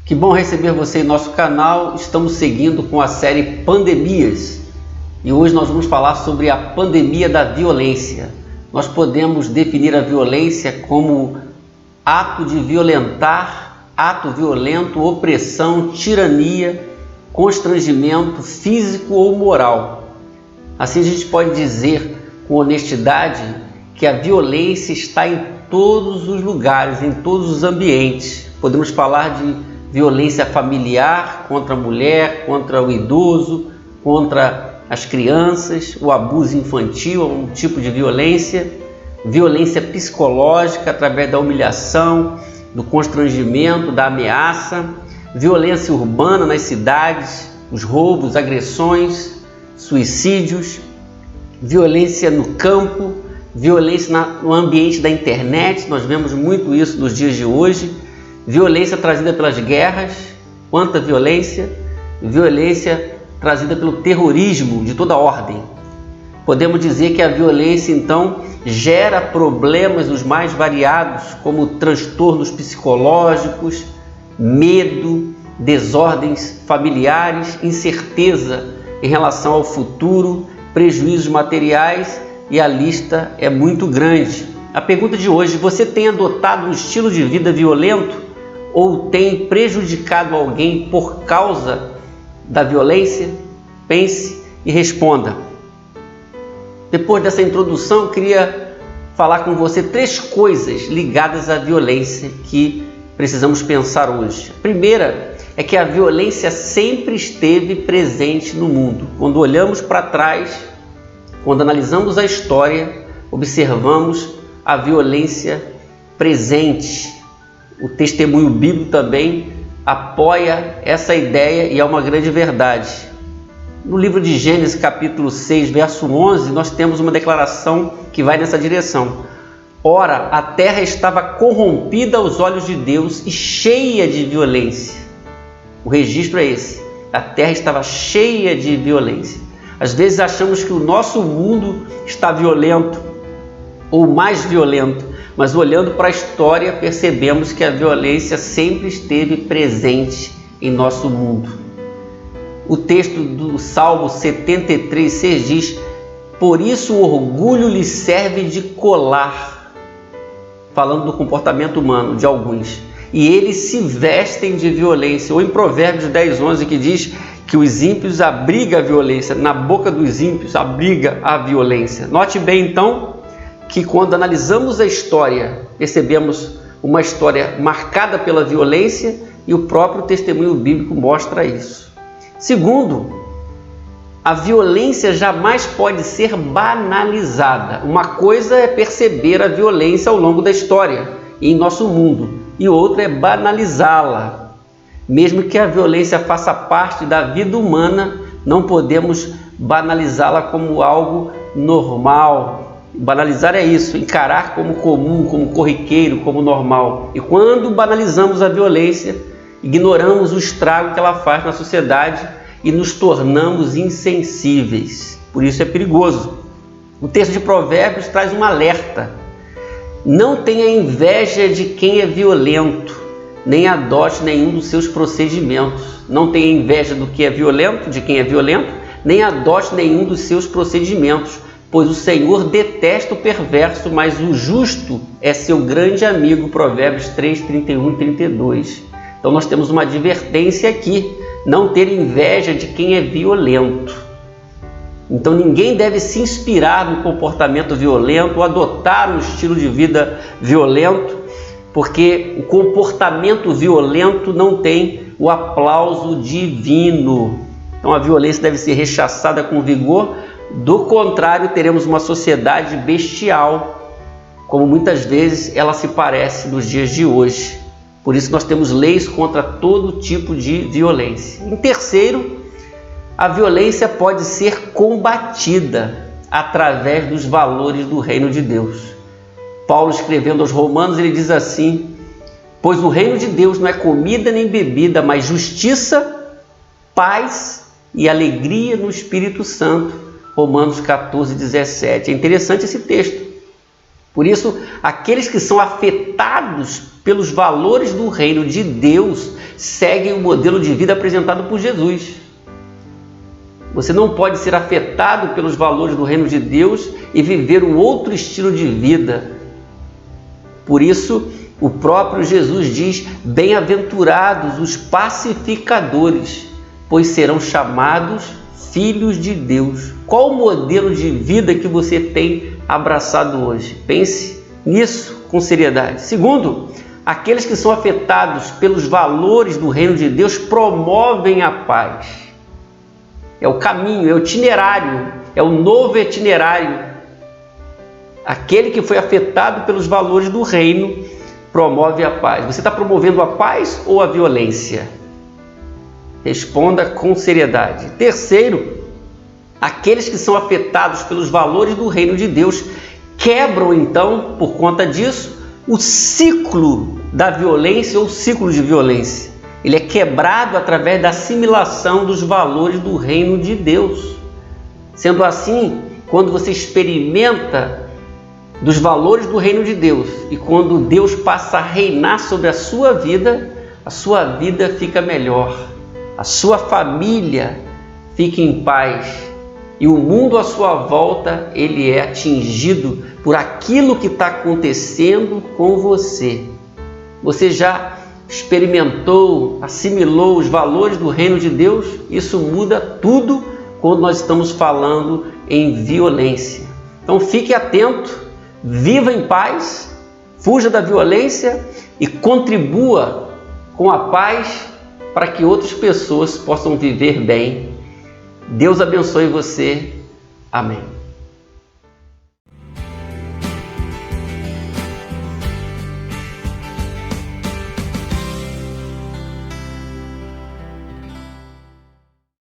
Que bom receber você em nosso canal. Estamos seguindo com a série Pandemias e hoje nós vamos falar sobre a pandemia da violência. Nós podemos definir a violência como ato de violentar, ato violento, opressão, tirania, constrangimento físico ou moral. Assim a gente pode dizer com honestidade que a violência está em todos os lugares, em todos os ambientes. Podemos falar de violência familiar contra a mulher, contra o idoso, contra as crianças, o abuso infantil é um tipo de violência, violência psicológica através da humilhação, do constrangimento, da ameaça, violência urbana nas cidades, os roubos, agressões, suicídios, violência no campo, violência no ambiente da internet, nós vemos muito isso nos dias de hoje, violência trazida pelas guerras, quanta violência, violência trazida pelo terrorismo de toda ordem. Podemos dizer que a violência então gera problemas os mais variados, como transtornos psicológicos, medo, desordens familiares, incerteza em relação ao futuro, prejuízos materiais e a lista é muito grande. A pergunta de hoje: você tem adotado um estilo de vida violento ou tem prejudicado alguém por causa da violência? Pense e responda. Depois dessa introdução, eu queria falar com você 3 coisas ligadas à violência que precisamos pensar hoje. A primeira é que a violência sempre esteve presente no mundo. Quando olhamos para trás, quando analisamos a história, observamos a violência presente. O testemunho bíblico também apoia essa ideia e é uma grande verdade. No livro de Gênesis, capítulo 6, verso 11, nós temos uma declaração que vai nessa direção. Ora, a terra estava corrompida aos olhos de Deus e cheia de violência. O registro é esse. A terra estava cheia de violência. Às vezes achamos que o nosso mundo está violento ou mais violento, mas olhando para a história percebemos que a violência sempre esteve presente em nosso mundo. O texto do Salmo 73:6 diz: por isso o orgulho lhe serve de colar, falando do comportamento humano de alguns, e eles se vestem de violência. Ou em Provérbios 10:11 que diz que os ímpios abrigam a violência, na boca dos ímpios abriga a violência. Note bem então que quando analisamos a história, percebemos uma história marcada pela violência e o próprio testemunho bíblico mostra isso. Segundo, a violência jamais pode ser banalizada. Uma coisa é perceber a violência ao longo da história e em nosso mundo, e outra é banalizá-la. Mesmo que a violência faça parte da vida humana, não podemos banalizá-la como algo normal. Banalizar é isso, encarar como comum, como corriqueiro, como normal. E quando banalizamos a violência, ignoramos o estrago que ela faz na sociedade e nos tornamos insensíveis. Por isso é perigoso. O texto de Provérbios traz um alerta. Não tenha inveja de quem é violento, nem adote nenhum dos seus procedimentos. Não tenha inveja do que é violento, de quem é violento, nem adote nenhum dos seus procedimentos. Pois o Senhor detesta o perverso, mas o justo é seu grande amigo. Provérbios 3, 31 e 32. Então nós temos uma advertência aqui, não ter inveja de quem é violento. Então ninguém deve se inspirar no comportamento violento ou adotar um estilo de vida violento, porque o comportamento violento não tem o aplauso divino. Então a violência deve ser rechaçada com vigor. Do contrário, teremos uma sociedade bestial, como muitas vezes ela se parece nos dias de hoje. Por isso nós temos leis contra todo tipo de violência. Em terceiro, a violência pode ser combatida através dos valores do reino de Deus. Paulo, escrevendo aos Romanos, ele diz assim: pois o reino de Deus não é comida nem bebida, mas justiça, paz e alegria no Espírito Santo. Romanos 14:17. É interessante esse texto. Por isso, aqueles que são afetados pelos valores do reino de Deus seguem o modelo de vida apresentado por Jesus. Você não pode ser afetado pelos valores do reino de Deus e viver um outro estilo de vida. Por isso, o próprio Jesus diz: bem-aventurados os pacificadores, pois serão chamados filhos de Deus. Qual o modelo de vida que você tem abraçado hoje? Pense nisso com seriedade. Segundo, aqueles que são afetados pelos valores do reino de Deus promovem a paz. É o caminho, é o itinerário, é o novo itinerário. Aquele que foi afetado pelos valores do reino promove a paz. Você está promovendo a paz ou a violência? Responda com seriedade. Terceiro, aqueles que são afetados pelos valores do reino de Deus quebram, então, por conta disso, o ciclo da violência ou ciclo de violência. Ele é quebrado através da assimilação dos valores do reino de Deus. Sendo assim, quando você experimenta dos valores do reino de Deus e quando Deus passa a reinar sobre a sua vida fica melhor, a sua família fica em paz e o mundo à sua volta ele é atingido por aquilo que está acontecendo com você. Você já experimentou, assimilou os valores do reino de Deus? Isso muda tudo quando nós estamos falando em violência. Então fique atento, viva em paz, fuja da violência e contribua com a paz para que outras pessoas possam viver bem. Deus abençoe você. Amém.